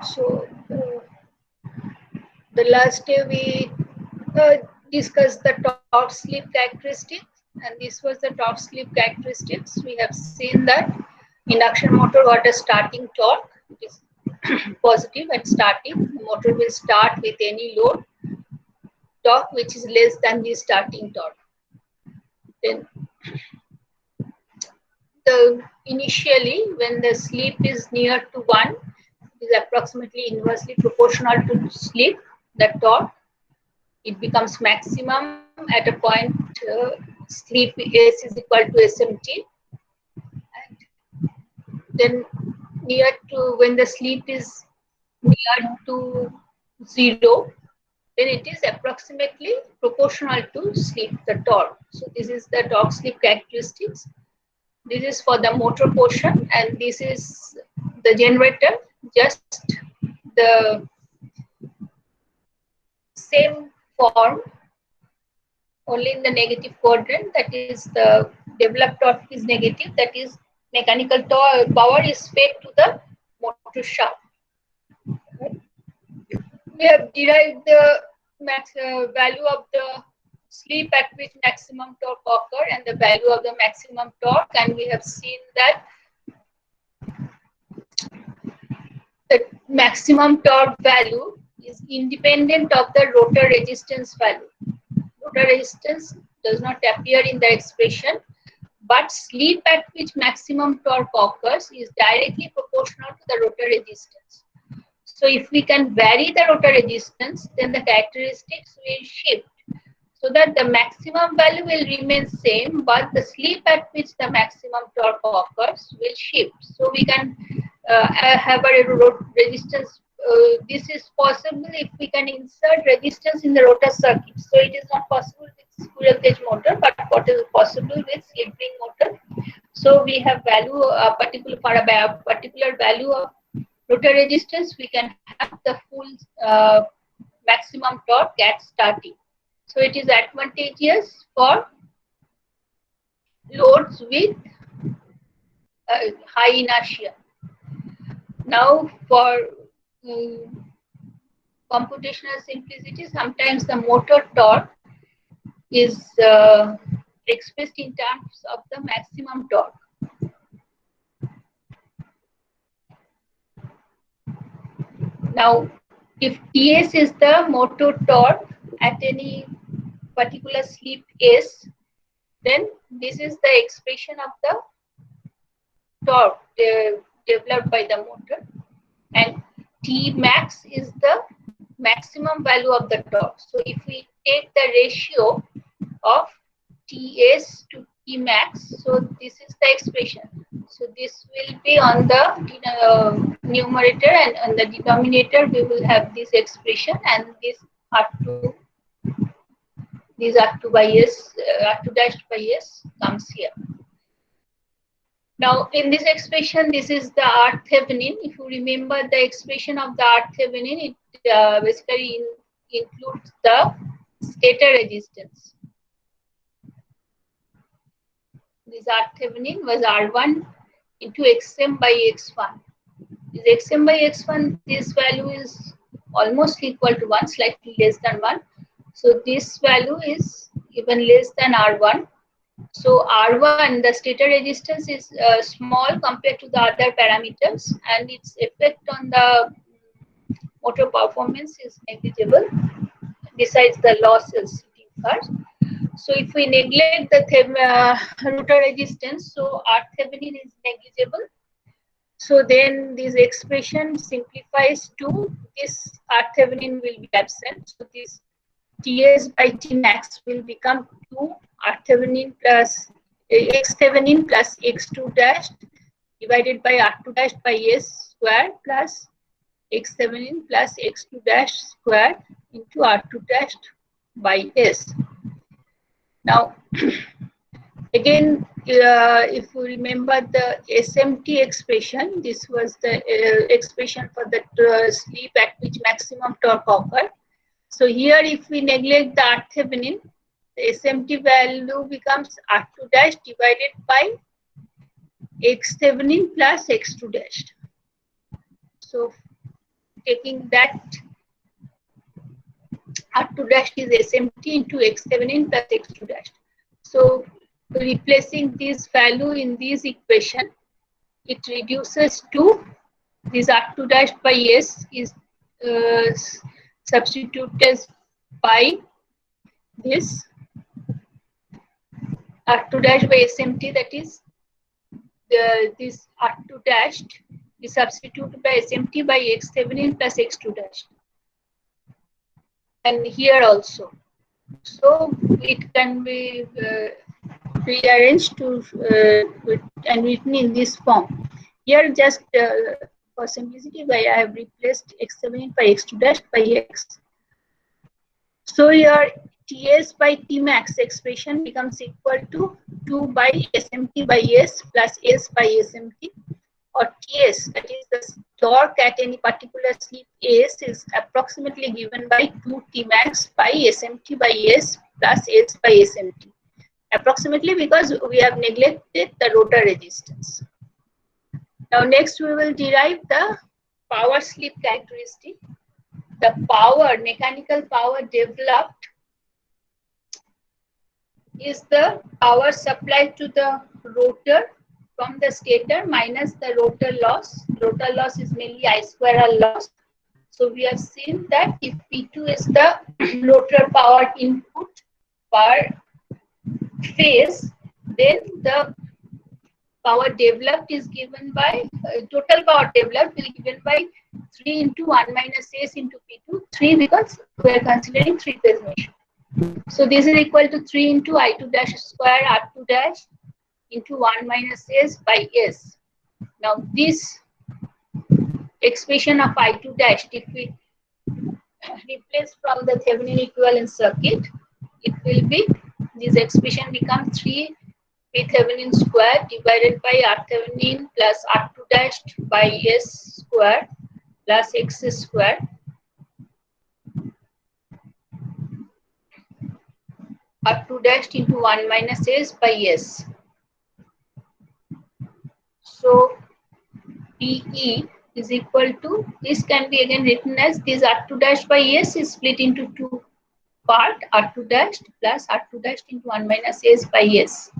So the last day we discussed the torque slip characteristics, and this was the torque slip characteristics. We have seen that induction motor got a starting torque, which is positive at starting. The motor will start with any load torque which is less than the starting torque. Then initially when the slip is near to 1, it is approximately inversely proportional to slip, the torque. It becomes maximum at a point slip S is equal to SMT. And then near to, when the slip is near to 0, then it is approximately proportional to slip, the torque. So this is the torque slip characteristics. This is for the motor portion, and this is the generator, just the same form, only in the negative quadrant. That is, the developed torque is negative, that is mechanical power is fed to the motor shaft. We have derived the value of the slip at which maximum torque occur and the value of the maximum torque, and we have seen that the maximum torque value is independent of the rotor resistance value. Rotor resistance does not appear in the expression, but slip at which maximum torque occurs is directly proportional to the rotor resistance. So if we can vary the rotor resistance, then the characteristics will shift, so that the maximum value will remain same, but the slip at which the maximum torque occurs will shift. So we can have a rotor resistance. This is possible if we can insert resistance in the rotor circuit. So it is not possible with squirrel cage motor, but what is possible with slip ring motor. So we have value particular for a particular value of rotor resistance, we can have the full maximum torque at starting. So it is advantageous for loads with high inertia. Now for computational simplicity, sometimes the motor torque is expressed in terms of the maximum torque. Now, if Ts is the motor torque at any particular slip S, then this is the expression of the torque developed by the motor, and T max is the maximum value of the torque. So if we take the ratio of Ts to T max, so this is the expression. So this will be on the numerator, and on the denominator we will have this expression, and this R2 by S, R2 dash by S comes here. Now in this expression, this is the R Thevenin. If you remember the expression of the R Thevenin, it basically includes the stator resistance. This R Thevenin was R1 into Xm by X1. This Xm by X1, this value is almost equal to 1, slightly less than 1. So this value is even less than R1. So R1, the stator resistance, is small compared to the other parameters, and its effect on the motor performance is negligible, besides the losses it incurs. So if we neglect the rotor resistance, so R Thevenin is negligible. So then this expression simplifies to this R Thevenin will be absent. So this Ts by T max will become 2 R Thevenin plus X Thevenin plus X2 dash divided by R2 dash by S square plus X Thevenin plus X2 dash square into R2 dash by S. Now again, if we remember the SMT expression, this was the expression for the slip at which maximum torque occurred. So here, if we neglect the R Thevenin, the SMT value becomes R2 dash divided by X Thevenin plus X2 dash. So taking that R2 dash is SMT into X7N plus X2 dash. So replacing this value in this equation, it reduces to this R2 dash by S is substituted by this R2 dash by SMT, that is this R2 dash is substituted by SMT by X7N plus X2 dash. And here also. So it can be rearranged to and written in this form. Here just for simplicity, I have replaced X7 by X2 dash by X. So your Ts by Tmax expression becomes equal to 2 by SMT by S plus S by SMT, or Ts, that is the torque at any particular slip S, is approximately given by 2 Tmax by SMT by S plus S by SMT. Approximately, because we have neglected the rotor resistance. Now next we will derive the power slip characteristic. The power, mechanical power developed is the power supplied to the rotor from the stator minus the rotor loss. Rotor loss is mainly I square R loss. So we have seen that if P2 is the rotor power input per phase, then the power developed is given by total power developed will be given by 3 into 1 minus S into P2. 3 because we are considering 3-phase machine. So this is equal to 3 into I2 dash square R2 dash into 1 minus S by S. Now this expression of I2 dash, if we replace from the Thevenin equivalent circuit, it will be, this expression becomes 3 P Thevenin square divided by R Thevenin plus R2 dash by S square plus X square R2 dash into 1 minus S by S. So PE is equal to, this can be again written as this R2 dash by S is split into 2 part, R2 dash plus R2 dash into 1 minus S by S.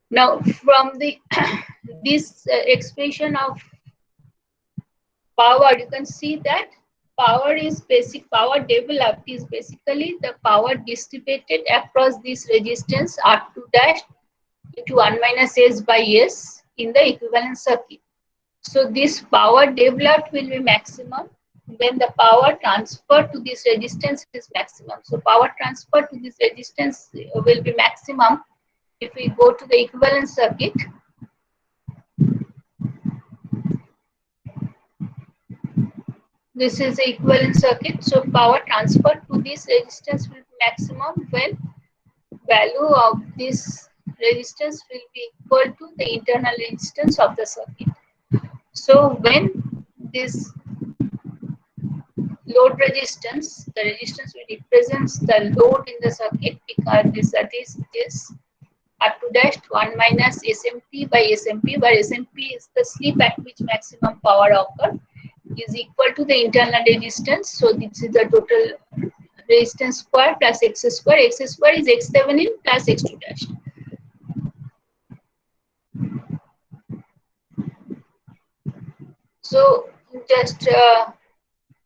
Now from the this expression of power, you can see that power is power developed is basically the power distributed across this resistance R2 dash into 1 minus S by S in the equivalent circuit. So this power developed will be maximum when the power transfer to this resistance is maximum. So power transfer to this resistance will be maximum if we go to the equivalent circuit. This is the equivalent circuit. So power transfer to this resistance will be maximum when value of this resistance will be equal to the internal resistance of the circuit. So when this load resistance, the resistance which represents the load in the circuit, because this is R2 dash 1 minus SMP by SMP, where SMP is the slip at which maximum power occurs, is equal to the internal resistance. So this is the total resistance square plus X square. X square is X7N plus X2 dash. So just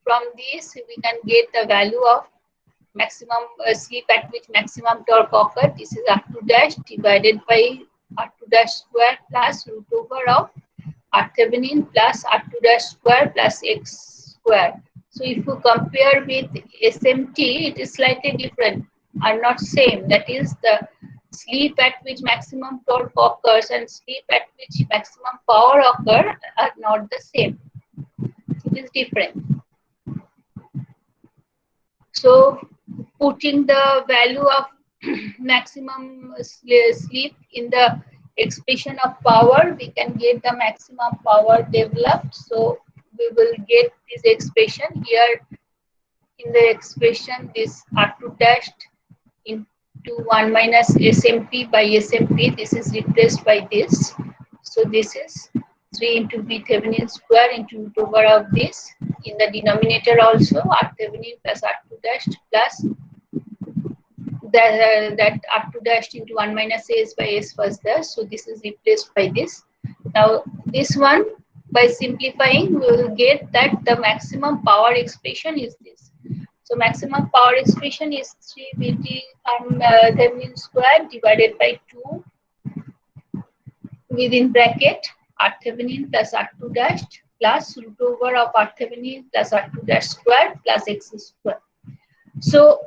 from this we can get the value of maximum slip at which maximum torque occurs. This is R2 dash divided by R2 dash square plus root over of R Thevenin plus R2 dash square plus X square. So if you compare with SMT, it is slightly different, are not same. That is, the slip at which maximum torque occurs and slip at which maximum power occurs are not the same. It is different. So putting the value of maximum slip in the expression of power, we can get the maximum power developed. So we will get this expression here in the expression, this R2 dashed into 1 minus SMP by SMP. This is replaced by this. So this is 3 into V Thevenin square into root over of this. In the denominator also R Thevenin plus R2 dash plus that R2 dash into 1 minus A S by S was there. So this is replaced by this. Now this one, by simplifying, we will get that the maximum power expression is this. So maximum power expression is 3 Vt Thevenin square divided by 2 within bracket R Thevenin plus R2 dash plus root over of R Thevenin plus R2 dash square plus X square. So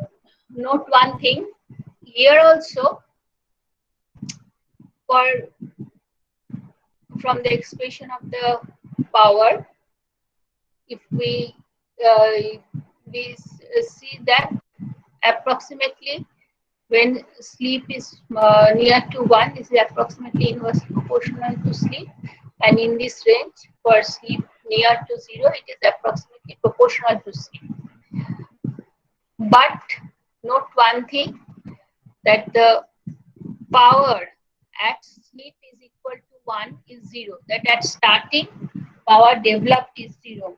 note one thing here also, from the expression of the power, if we see that approximately when sleep is near to 1 is approximately inversely proportional to sleep, and in this range for sleep near to 0 it is approximately proportional to sleep. But note one thing, that the power at sleep is equal to 1 is 0, that at starting power developed is 0,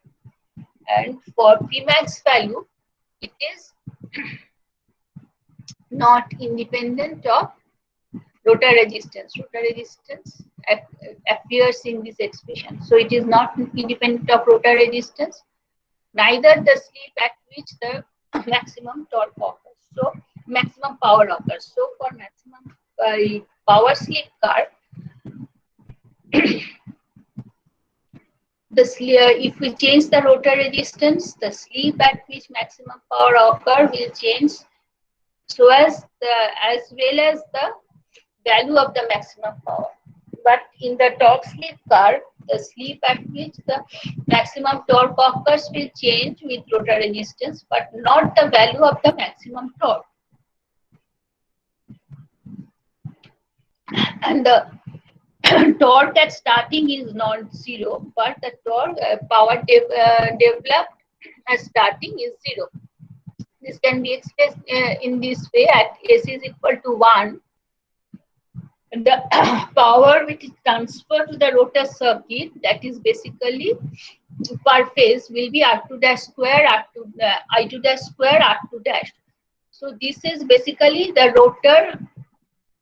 and for Pmax value it is not independent of rotor resistance. Rotor resistance appears in this expression, so it is not independent of rotor resistance, neither the sleep at which the maximum torque occurs, so maximum power occurs. So for maximum power sleep curve, if we change the rotor resistance, the sleep at which maximum power occurs will change, so as well as the value of the maximum power. But in the torque sleep curve, the sleep at which the maximum torque occurs will change with rotor resistance, but not the value of the maximum torque. And the torque at starting is not 0, but the torque power developed at starting is 0. This can be expressed in this way: at S is equal to 1, the power which is transferred to the rotor circuit, that is basically per phase, will be R2 dash square, I2 dash square, R2 dash. So this is basically the rotor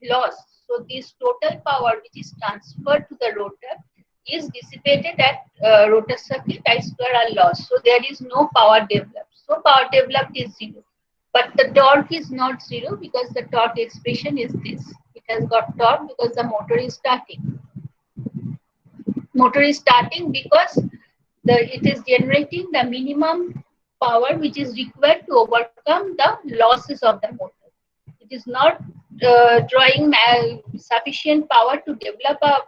loss. So this total power which is transferred to the rotor is dissipated at rotor circuit, I square R loss. So there is no power developed. So power developed is 0. But the torque is not 0, because the torque expression is this. It has got torque because the motor is starting. Motor is starting because it is generating the minimum power which is required to overcome the losses of the motor. It is not drawing sufficient power to develop a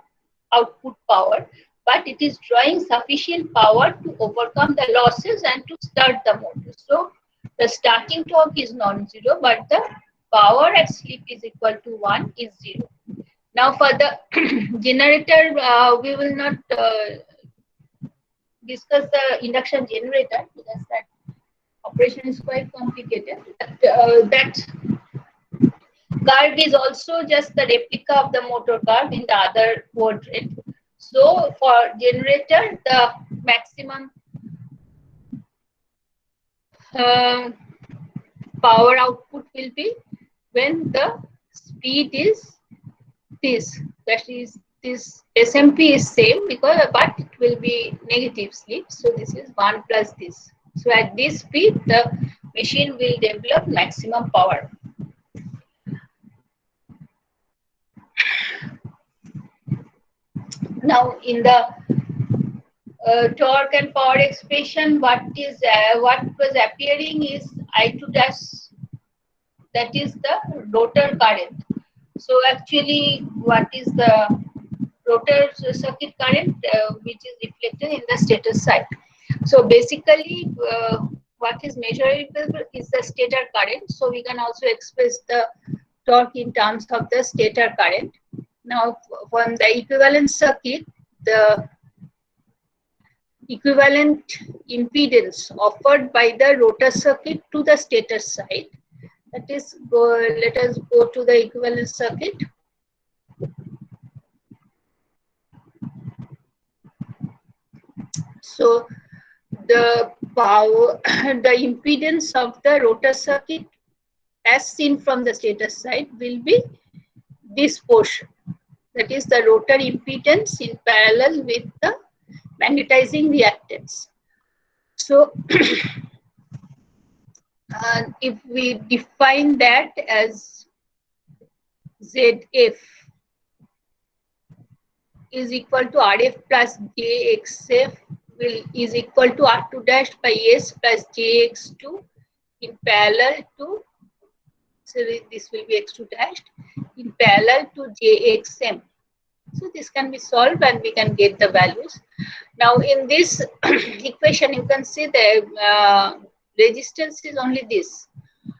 output power, but it is drawing sufficient power to overcome the losses and to start the motor. So the starting torque is non-zero, but the power at sleep is equal to 1 is 0. Now for the generator, we will not discuss the induction generator, because that operation is quite complicated. That curve is also just the replica of the motor curve in the other quadrant. So for generator, the maximum power output will be when the speed is this, that is this SMP is same, but it will be negative sleep. So this is 1 plus this. So at this speed, the machine will develop maximum power. Now in the torque and power expression, what was appearing is I2 dash, that is the rotor current. So actually, what is the rotor circuit current which is reflected in the stator side? So basically, what is measurable is the stator current. So we can also express the torque in terms of the stator current. Now, from the equivalent circuit, the equivalent impedance offered by the rotor circuit to the stator side, that is, let us go to the equivalent circuit. So the power, the impedance of the rotor circuit as seen from the stator side will be this portion. That is the rotor impedance in parallel with the magnetizing reactance. So if we define that as ZF is equal to RF plus JXF is equal to R2 dash by S plus JX2 in parallel to, so this will be X2 dash in parallel to JXM. So this can be solved and we can get the values. Now in this equation you can see the resistance is only this.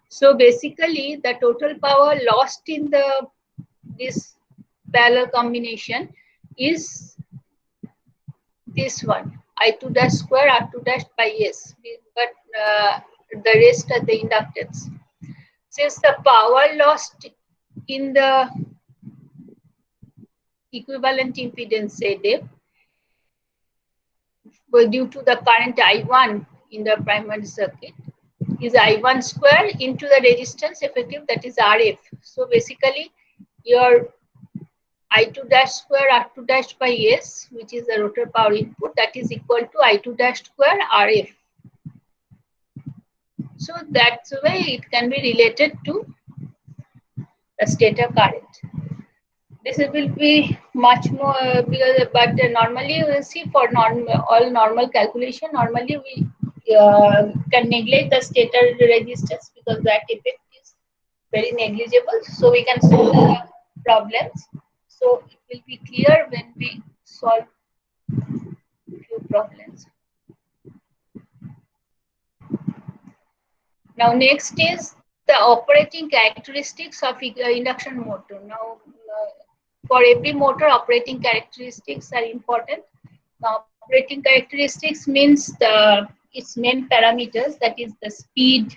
So basically the total power lost in this parallel combination is this one, I2 dash square R2 dash by S, but the rest are the inductance. Since the power lost in the equivalent impedance ZF due to the current I1 in the primary circuit is I1 square into the resistance effective, that is RF. So basically your I2 dash square R2 dash by S, which is the rotor power input, that is equal to I2 dash square RF. So that's the way it can be related to the stator current. This will be much more but normally you will see for all normal calculation, normally we can neglect the stator resistance because that effect is very negligible. So we can solve the problems. So it will be clear when we solve few problems. Now next is the operating characteristics of induction motor. Now for every motor, operating characteristics are important. Now operating characteristics means its main parameters, that is the speed,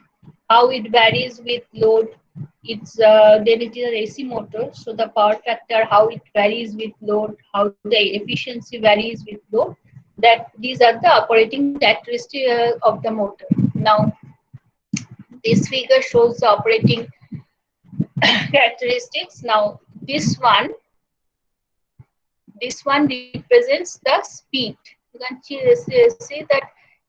how it varies with load. It's then it is an AC motor, so the power factor, how it varies with load, how the efficiency varies with load. That these are the operating characteristics of the motor. Now this figure shows the operating characteristics. Now this one represents the speed. You can see that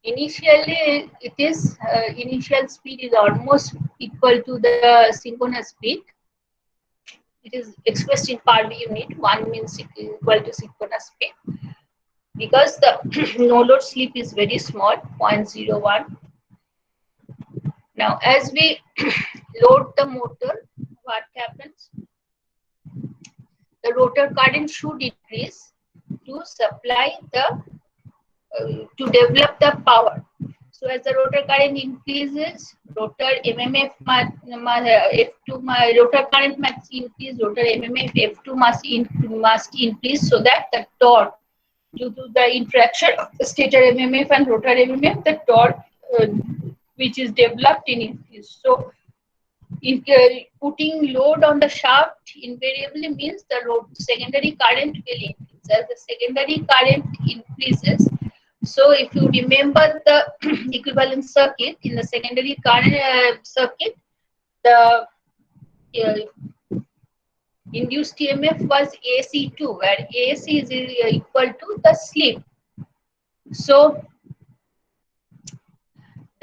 initially it is initial speed is almost equal to the synchronous speed. It is expressed in per unit. 1 means equal to synchronous speed because the no load slip is very small, 0.01. Now as we load the motor, what happens? The rotor current should increase to supply the to develop the power. So as the rotor current increases, rotor MMF F2 rotor current must increase, rotor MMF F2 must increase, so that the torque due to the interaction of the stator MMF and rotor MMF, the torque which is developed in increase. So if putting load on the shaft invariably means the secondary current will increase. As the secondary current increases, so if you remember the equivalent circuit, in the secondary current circuit, the induced EMF was AC2, where AC is equal to the slip. So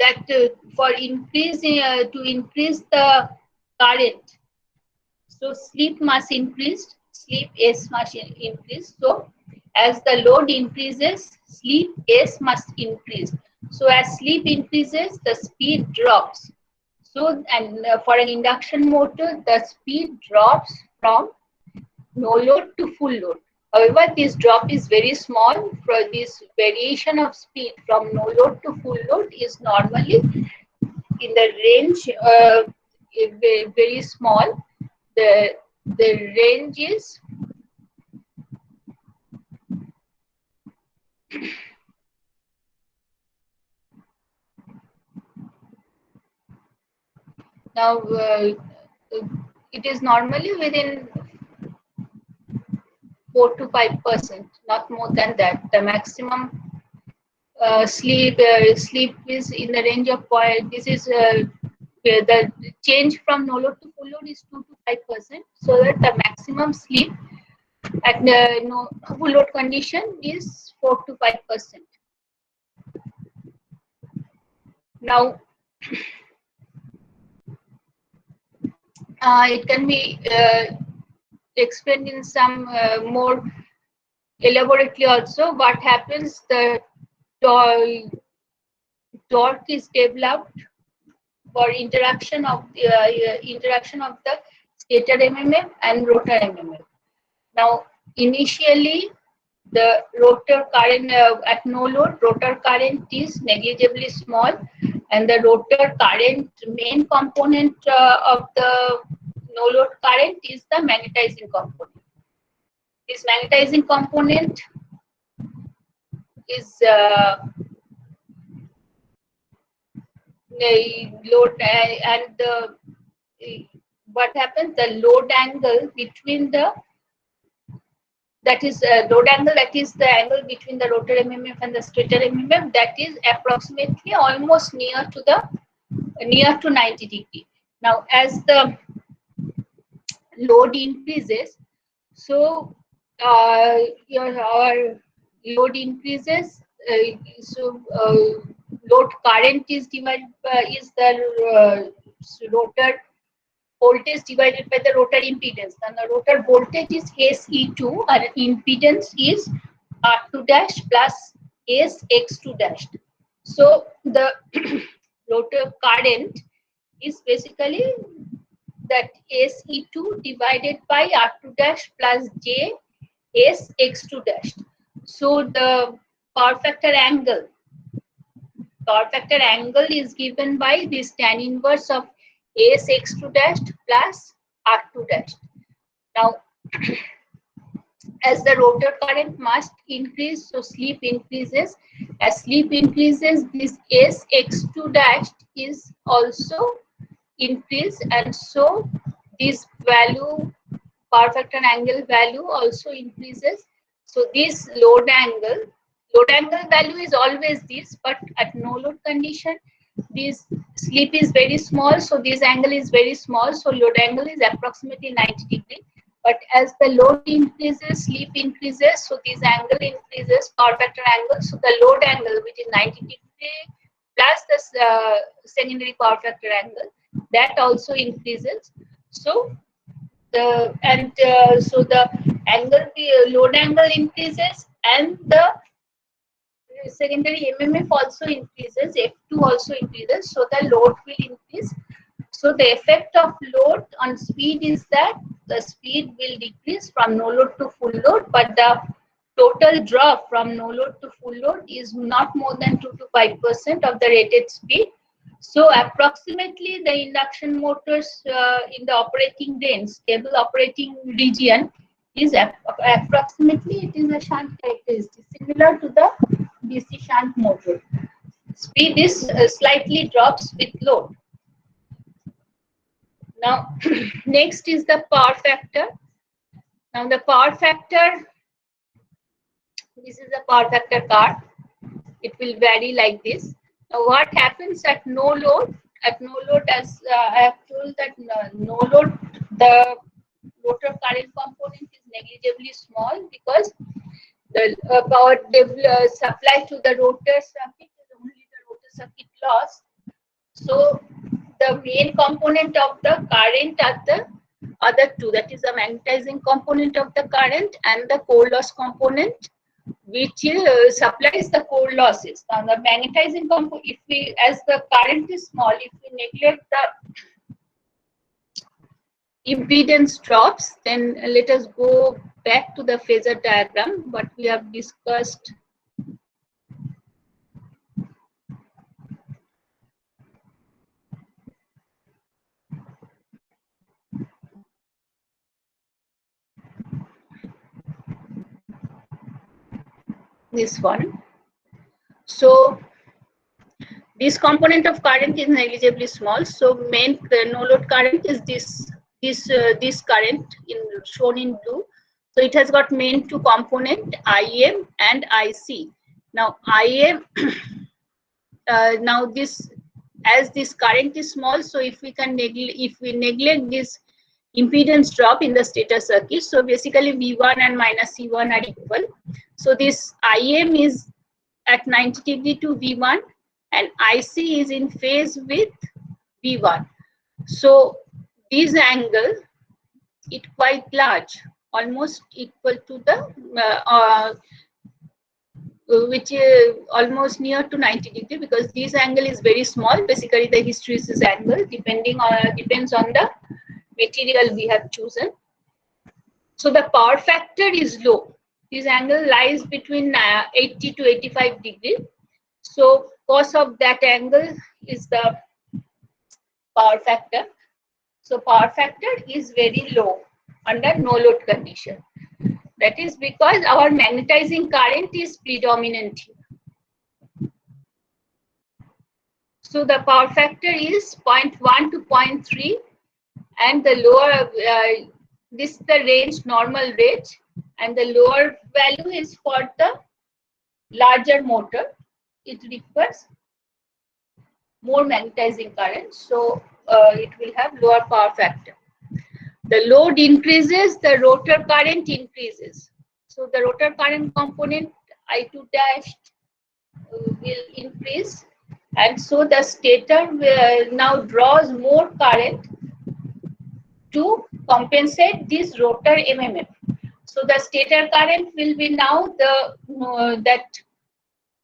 that for increasing to increase the current, so slip must increase, slip S must increase. So as the load increases, slip S must increase. So as slip increases, the speed drops. So and for an induction motor, the speed drops from no load to full load. However, this drop is very small. For this variation of speed from no load to full load is normally in the range very small. The range is now it is normally within 4 to 5%, not more than that. The maximum sleep is in the range of this is the change from no load to full load is 2 to 5%, so that the maximum sleep at the full load condition is 4 to 5%. Now it can be explained in some more elaborately also. What happens, the torque is developed for interaction of the stator MMF and rotor MMF. Now initially the rotor current at no load, rotor current is negligibly small, and the rotor current main component of the no load current is the magnetizing component. This magnetizing component is load and what happens, the load angle between the load angle, that is the angle between the rotor MMF and the stator MMF, that is approximately almost near to 90 degree. Now as the load increases, so our load increases, load current is divided is the rotor voltage divided by the rotor impedance, and the rotor voltage is SE2 and impedance is R2 dash plus SX2 dash. So the rotor current is basically that SE2 divided by R2 dash plus J SX2 dash. So the power factor angle is given by this tan inverse of SX2 dash plus R2 dash. Now as the rotor current must increase, so sleep increases. As sleep increases, this SX2 dash is also increased, and so this value, power factor angle value, also increases. So this load angle value is always this, but at no load condition this sleep is very small, so this angle is very small, so load angle is approximately 90 degree. But as the load increases, sleep increases, so this angle increases, power factor angle, so the load angle, which is 90 degree plus the secondary power factor angle, that also increases. So the angle, load angle increases, and the secondary MMF also increases, F2 also increases, so the load will increase. So the effect of load on speed is that the speed will decrease from no load to full load, but the total drop from no load to full load is not more than 2 to 5% of the rated speed. So approximately the induction motors in the operating range, stable operating region, is approximately, it is a shunt characteristic similar to the DC shunt motor. Speed is slightly drops with load. Now next is the power factor. Now the power factor, this is a power factor card. It will vary like this. Now what happens at no load? At no load, as I have told that no load, the rotor current component is negligibly small because the power supply to the rotor circuit is only the rotor circuit loss. So the main component of the current are the other two, that is the magnetizing component of the current and the core loss component, which supplies the core losses. Now the magnetizing component, if we, as the current is small, if we neglect the impedance drops, then let us go back to the phasor diagram, what we have discussed. This one. So this component of current is negligibly small. So main no load current is this current shown in blue. So it has got main two component, IM and IC. Now Im now this, as this current is small, so if we neglect this impedance drop in the stator circuit, so basically V1 and minus C1 are equal. So this Im is at 90 degree to V1 and IC is in phase with V1. So this angle, it quite large, almost equal to the which is almost near to 90 degree, because this angle is very small. Basically the hysteresis angle depends on the material we have chosen. So the power factor is low. This angle lies between 80 to 85 degree. So cos of that angle is the power factor. So power factor is very low under no load condition. That is because our magnetizing current is predominant here. So the power factor is 0.1 to 0.3, and the lower this is the range, normal range, and the lower value is for the larger motor. It requires more magnetizing current, so it will have lower power factor. The load increases, the rotor current increases. So the rotor current component I2 dash will increase, and so the stator now draws more current to compensate this rotor MMF. So the stator current will be now the that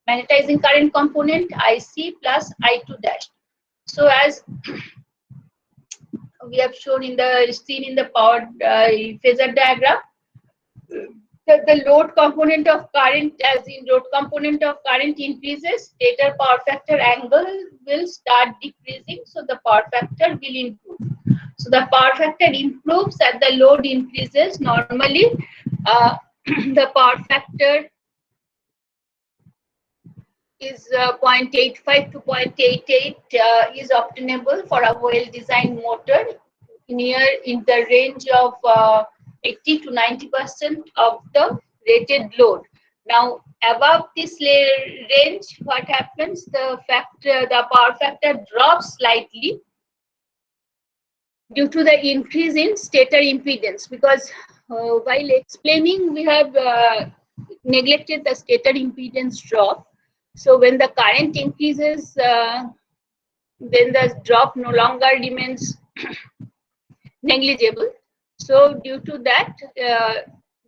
magnetizing current component IC plus I2 dash. So as we have shown in the power phasor diagram, the load component of current, as in load component of current increases, stator power factor angle will start decreasing, so the power factor will improve. So the power factor improves as the load increases. Normally the power factor is 0.85 to 0.88 is obtainable for a well-designed motor near in the range of 80 to 90% of the rated load. Now above this range, what happens? The power factor drops slightly due to the increase in stator impedance, because while explaining we have neglected the stator impedance drop. So when the current increases, then the drop no longer remains negligible. So due to that,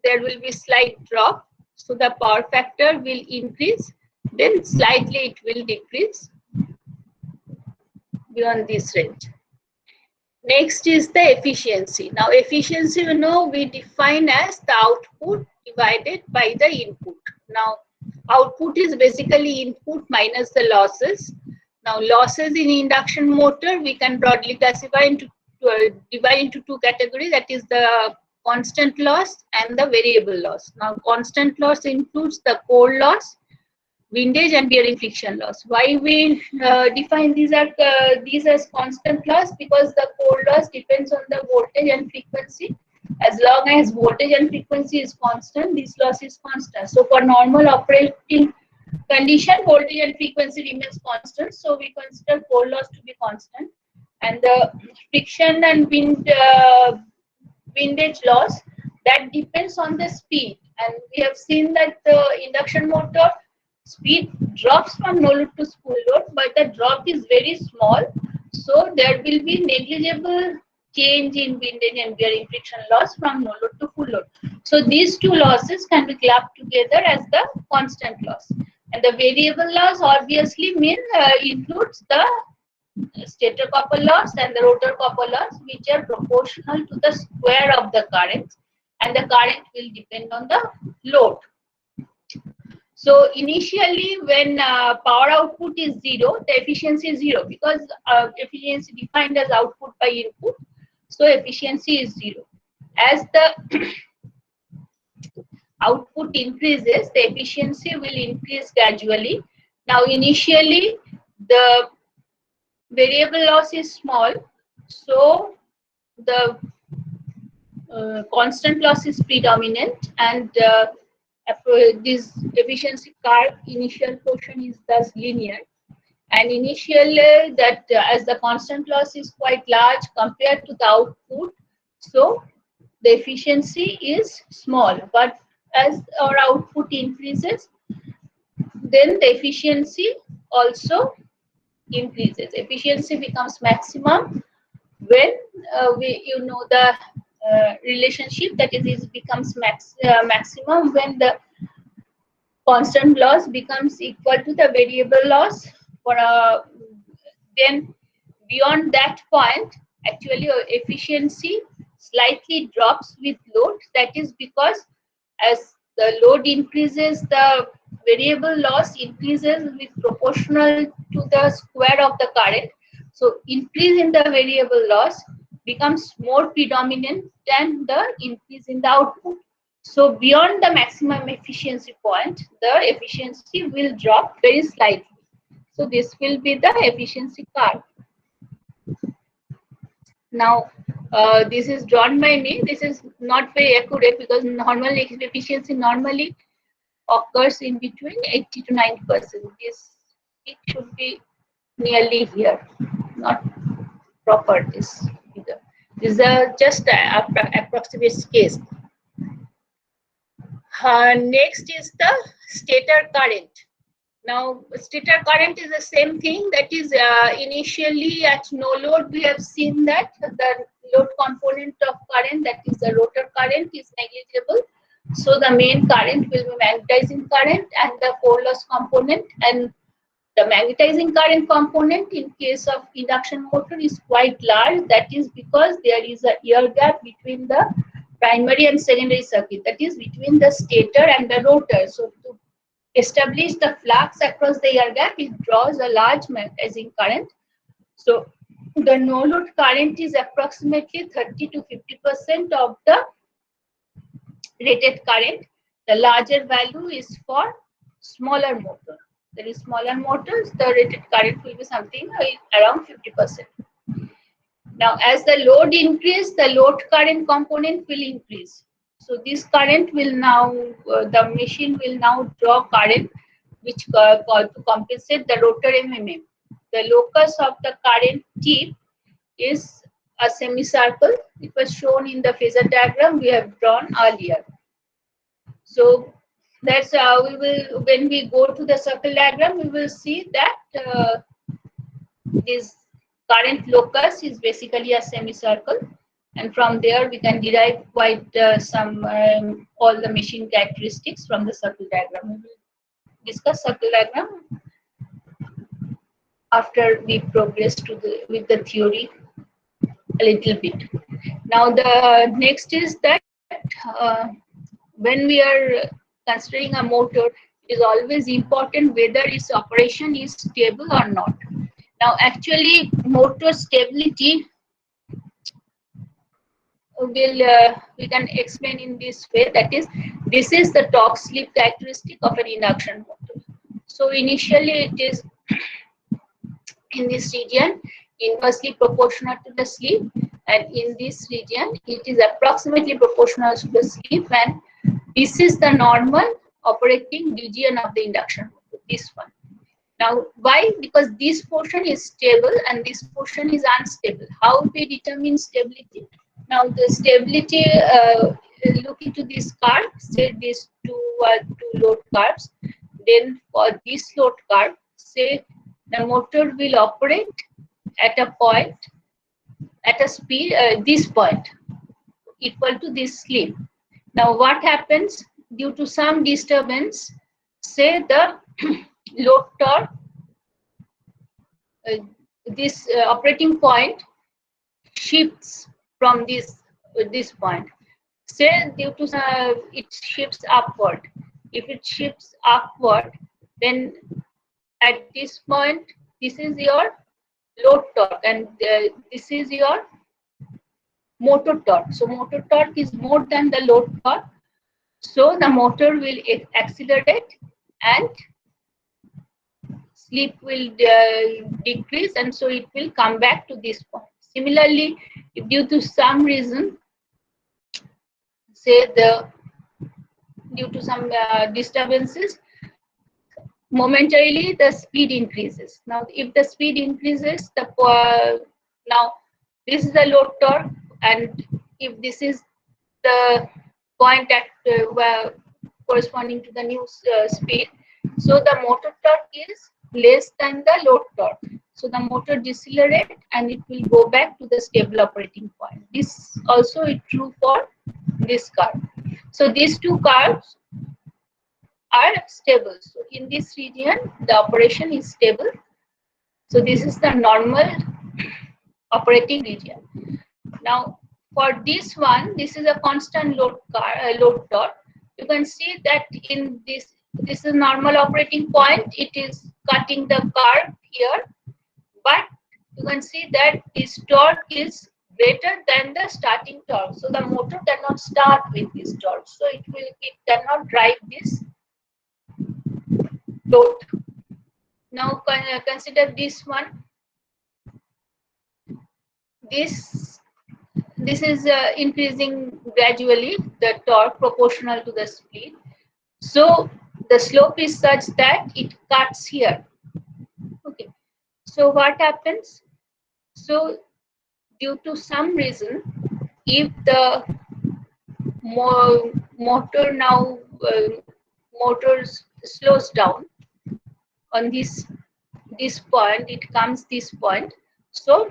there will be slight drop. So the power factor will increase, then slightly it will decrease beyond this range. Next is the efficiency. Now efficiency, we define as the output divided by the input. Now output is basically input minus the losses. Now losses in induction motor we can broadly classify into divide into two categories, that is the constant loss and the variable loss. Now constant loss includes the core loss, windage and bearing friction loss. Why we define these as constant loss? Because the core loss depends on the voltage and frequency. As long as voltage and frequency is constant, this loss is constant. So for normal operating condition, voltage and frequency remains constant, so we consider core loss to be constant. And the friction and windage loss, that depends on the speed, and we have seen that the induction motor speed drops from no load to full load, but the drop is very small, so there will be negligible change in windage and bearing friction loss from no load to full load. So these two losses can be clubbed together as the constant loss. And the variable loss obviously includes the stator copper loss and the rotor copper loss, which are proportional to the square of the current, and the current will depend on the load. So initially when power output is 0, the efficiency is 0, because efficiency defined as output by input, so efficiency is 0. As the output increases, the efficiency will increase gradually. Now initially the variable loss is small, so the constant loss is predominant, and this efficiency curve initial portion is thus linear, and initially as the constant loss is quite large compared to the output, so the efficiency is small. But as our output increases, then the efficiency also increases. Efficiency becomes maximum when the relationship, that is, it becomes maximum when the constant loss becomes equal to the variable loss. For then beyond that point, actually efficiency slightly drops with load. That is because as the load increases, the variable loss increases with proportional to the square of the current. So increase in the variable loss becomes more predominant than the increase in the output. So beyond the maximum efficiency point, the efficiency will drop very slightly. So this will be the efficiency curve. Now, this is drawn by me. This is not very accurate because normal efficiency normally occurs in between 80 to 90%. It should be nearly here, not proper this figure. These are just approximate case. Next is the stator current. Now, stator current is the same thing. That is, initially at no load, we have seen that the load component of current, that is the rotor current, is negligible. So the main current will be magnetizing current and the core loss component. And the magnetizing current component in case of induction motor is quite large. That is because there is a air gap between the primary and secondary circuit, that is between the stator and the rotor. So to establish the flux across the air gap, it draws a large magnetizing current. So the no load current is approximately 30 to 50% of the rated current. The larger value is for smaller motor. There is smaller motors, the rated current will be something around 50%. Now, as the load increases, the load current component will increase. So this current will now, the machine will now draw current which to compensate the rotor MMM. The locus of the current tip is a semicircle. It was shown in the phasor diagram we have drawn earlier. So that's how we will, when we go to the circle diagram, we will see that this current locus is basically a semicircle, and from there we can derive quite some all the machine characteristics from the circle diagram. We will discuss circle diagram after we progress to with the theory a little bit. Now the next is that when we are considering a motor, it is always important whether its operation is stable or not. Now, actually, motor stability we can explain in this way. That is, this is the torque slip characteristic of an induction motor. So initially, it is in this region inversely proportional to the slip, and in this region, it is approximately proportional to the slip, and this is the normal operating region of the induction motor. This one. Now, why? Because this portion is stable and this portion is unstable. How we determine stability? Now, the stability, look into this curve, say these two load curves. Then for this load curve, say the motor will operate at a point, at a speed, this point, equal to this slip. Now, what happens? Due to some disturbance, say the load torque, this operating point shifts from this point. Say due to it shifts upward. If it shifts upward, then at this point, this is your load torque, and this is your motor torque. So motor torque is more than the load torque. So the motor will accelerate and slip will decrease, and so it will come back to this point. Similarly, if due to some reason, say the due to some disturbances, momentarily the speed increases. Now if the speed increases, the now this is the load torque, and if this is the point at where corresponding to the new speed, so the motor torque is less than the load torque, so the motor decelerate and it will go back to the stable operating point. This also is true for this curve. So these two curves are stable. So in this region, the operation is stable. So this is the normal operating region. Now for this one, this is a constant load torque. You can see that in this is normal operating point. It is cutting the curve here, but you can see that this torque is greater than the starting torque. So the motor cannot start with this torque. So it cannot drive this load. Now consider this one. This is increasing gradually, the torque proportional to the speed. So the slope is such that it cuts here. Okay. So what happens? So due to some reason, if the motor now slows down on this point, it comes this point. So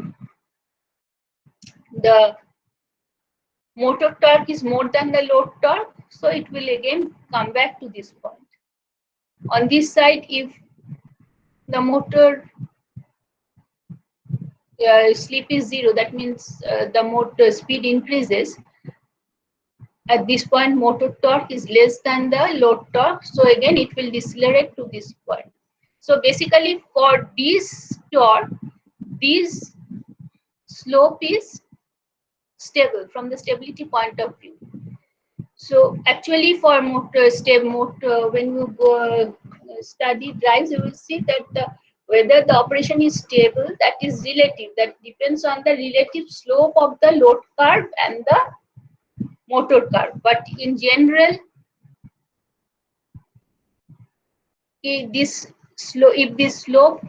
the motor torque is more than the load torque, so it will again come back to this point. On this side, if the motor slip is 0, that means the motor speed increases. At this point, motor torque is less than the load torque, so again it will decelerate to this point. So basically for this torque, this slope is stable from the stability point of view. So actually for motor, when you go study drives, you will see that whether the operation is stable, that is relative, that depends on the relative slope of the load curve and the motor curve. But in general, if this slope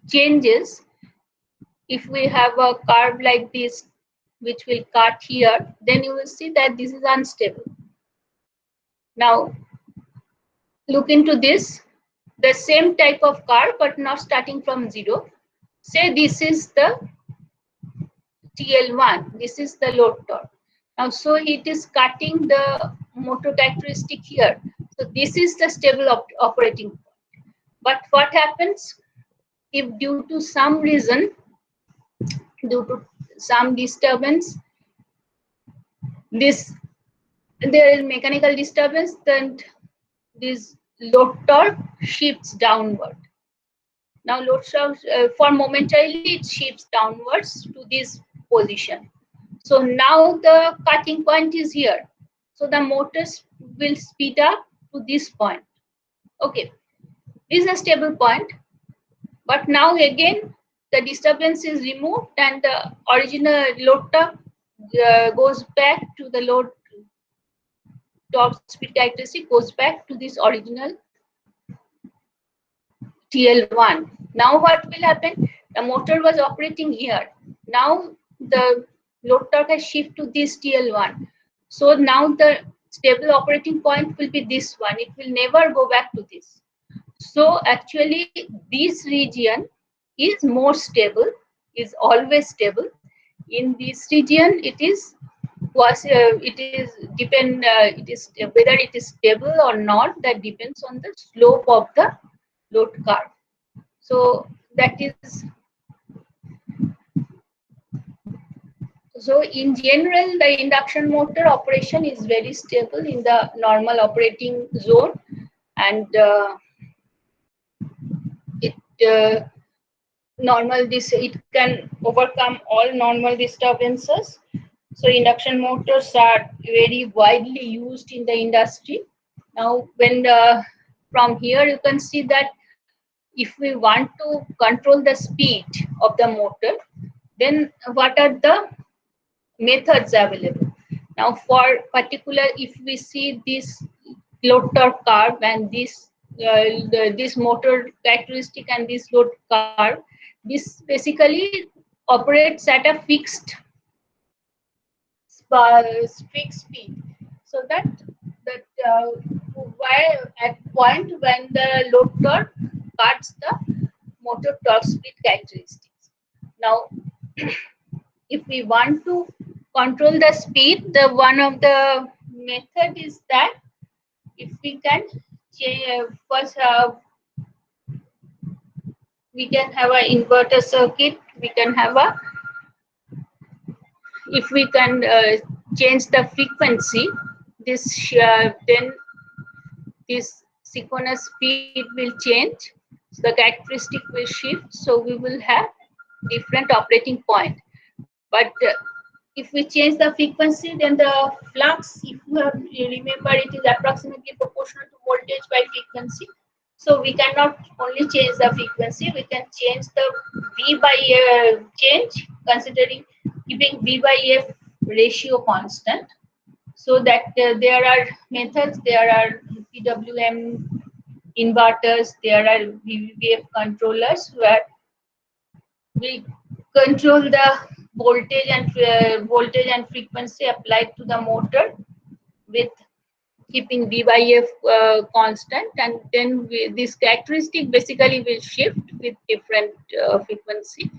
changes, if we have a curve like this which will cut here, then you will see that this is unstable. Now look into this, the same type of curve but not starting from 0. Say this is the TL1, this is the load torque. Now so it is cutting the motor characteristic here. So this is the stable operating point. But what happens if due to some reason, due to some disturbance, there is mechanical disturbance, then this load torque shifts downward. Now load torque for momentarily it shifts downwards to this position. So now the cutting point is here. So the motors will speed up to this point. Okay, this is a stable point. But now again the disturbance is removed and the original load torque goes back to the load torque speed characteristic, goes back to this original TL1. Now what will happen? The motor was operating here. Now the load torque has shifted to this TL1. So now the stable operating point will be this one. It will never go back to this. So actually this region is more stable, is always stable. In this region it is whether it is stable or not, that depends on the slope of the load curve. So that is, so in general the induction motor operation is very stable in the normal operating zone, and it can overcome all normal disturbances. So induction motors are very widely used in the industry. Now when from here you can see that if we want to control the speed of the motor, then what are the methods available? Now for particular, if we see this load torque curve and this motor characteristic and this load curve, this basically operates at a fixed speed, so that while at point when the load torque cuts the motor torque speed characteristics. Now if we want to control the speed, the one of the method is that if we can change first, we can have an inverter circuit, we can have a, if we can change the frequency, this then this synchronous speed will change, so the characteristic will shift, so we will have different operating point. But if we change the frequency, then the flux, if you have remember, it is approximately proportional to voltage by frequency. So we cannot only change the frequency, we can change the V by change, considering keeping V by F ratio constant. So that there are methods, there are PWM inverters, there are VVF controllers where we control the voltage and frequency applied to the motor with keeping V by F constant, and then this characteristic basically will shift with different frequency,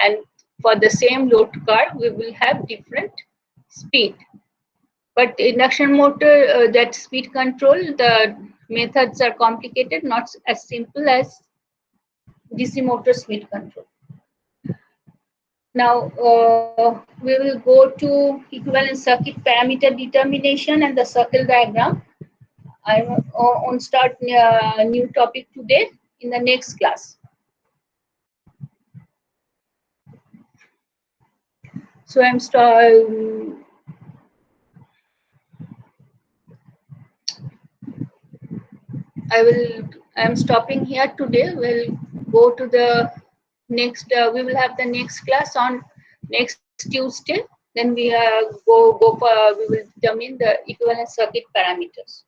and for the same load curve we will have different speed. But induction motor, that speed control, the methods are complicated, not as simple as DC motor speed control. Now we will go to equivalent circuit parameter determination and the circle diagram. I will start a new topic today in the next class. So I'm stopping here today. We'll go to the next. We will have the next class on next Tuesday. Then we we will determine the equivalent circuit parameters.